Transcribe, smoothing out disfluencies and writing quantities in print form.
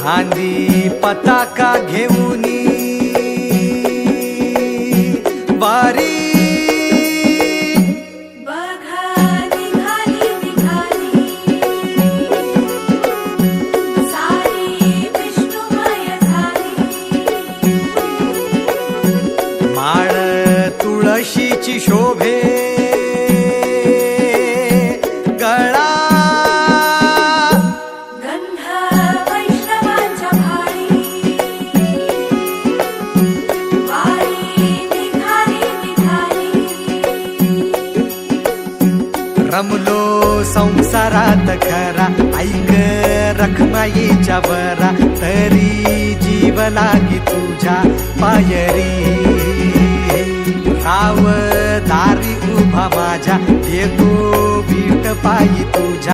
खांदी पताका घेऊनी वारी माळ तुळशीची शोभे गळा गंध वैष्णवांच्या भाळी वारी निघाली रमलो संसारात खरा ऐक रखमाईच्या बरा तरी जीव लागी तुझ्या पायरी राव दारी उभा माझ्या येतो बीट पायी तुझ्या